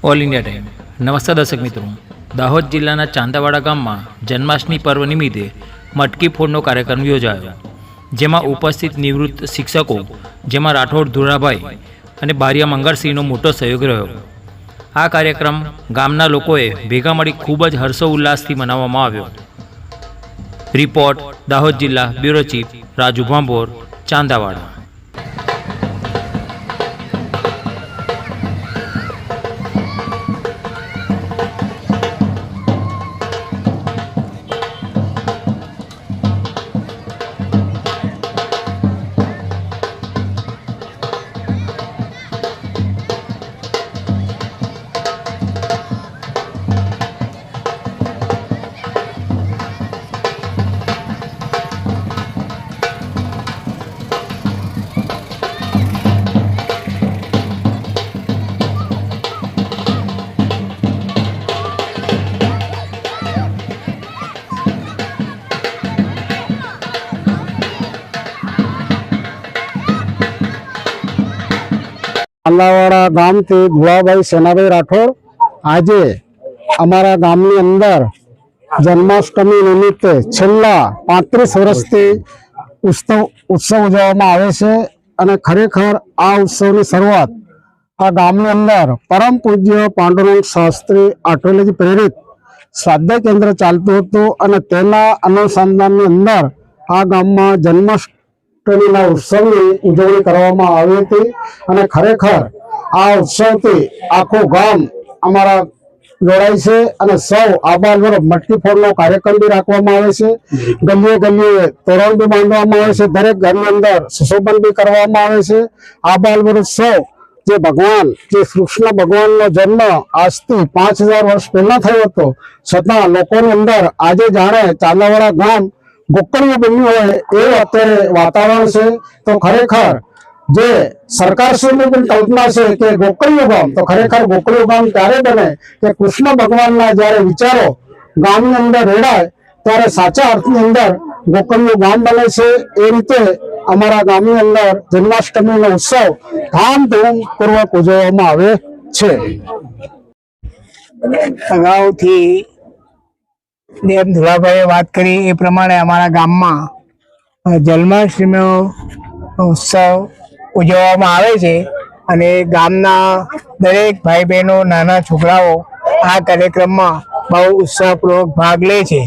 All India time. નમસ્કાર દર્શક મિત્રો, દાહોદ જિલ્લાના ચાંદાવાડા ગામમાં જન્માષ્ટમી પર્વ નિમિત્તે મટકી ફોડનો કાર્યક્રમ યોજાયો, જેમાં ઉપસ્થિત નિવૃત્ત શિક્ષકો જેમાં રાઠોડ ધુરાભાઈ અને બારિયા મંગળસિંહનો મોટો સહયોગ રહ્યો। આ કાર્યક્રમ ગામના લોકોએ ભેગા મળી ખૂબ જ હર્ષોલ્લાસથી મનાવવામાં આવ્યો। રિપોર્ટ દાહોદ જિલ્લા બ્યુરો ચીફ રાજુ ભાંભોર, ચાંદાવાડા। ચાંદાવાડા ગામથી ભુવાભાઈ સેનાભાઈ રાઠોડ આજે અમારા ગામની અંદર જન્માષ્ટમી નિમિત્તે છેલ્લા 35 વર્ષથી ઉત્સવ ઉજવવામાં આવે છે અને ખરેખર આ ઉત્સવની શરૂઆત આ ગામની અંદર પરમ પૂજ્ય પાંડુરંગ શાસ્ત્રી આઠોલેથી પ્રેરિત સ્વાધ્યાય કેન્દ્ર ચાલતું હતું અને તેના અનુસંધાનની અંદર આ ગામમાં જન્માષ્ટમીના ઉત્સવની ઉજવણી કરવામાં આવી હતી અને ખરેખર આ ઉત્સવથી આખું ગામ અમારા જોડાય છે અને સૌ આબાલ મટકી ફોડનો કાર્યક્રમ બી રાખવામાં આવે છે। ગલીએ ગલીએ તોરણ બી બાંધવામાં આવે છે, દરેક ઘરની અંદર સુશોભન બી કરવામાં આવે છે। આબાલ સૌ જે ભગવાન જે કૃષ્ણ ભગવાનનો જન્મ આજથી 5000 વર્ષ પહેલા થયો હતો, છતાં લોકોની અંદર આજે જાણે ચાંદાવાડા ગામ ગોકળિયું બન્યું હોય એવું અત્યારે વાતાવરણ છે। તો ખરેખર જે સરકારશ્રીની પણ કલ્પના છે કે ગોકળિયું ગામ, તો ખરેખર ગોકળિયું ગામ ત્યારે બને કે કૃષ્ણ ભગવાનના જ્યારે વિચારો ગામની અંદર રેડાય ત્યારે સાચા અર્થની અંદર ગોકળિયું ગામ બને છે। એ રીતે અમારા ગામની અંદર જન્માષ્ટમીનો ઉત્સવ ધામધૂમપૂર્વક ઉજવવામાં આવે છે। અગાઉથી દેવ ધુરાભાઈએ વાત કરી એ પ્રમાણે અમારા ગામમાં જન્માષ્ટમીનો ઉત્સવ ઉજવવામાં આવે છે અને ગામના દરેક ભાઈ બહેનો, નાના છોકરાઓ આ કાર્યક્રમમાં બહુ ઉત્સાહપૂર્વક ભાગ લે છે।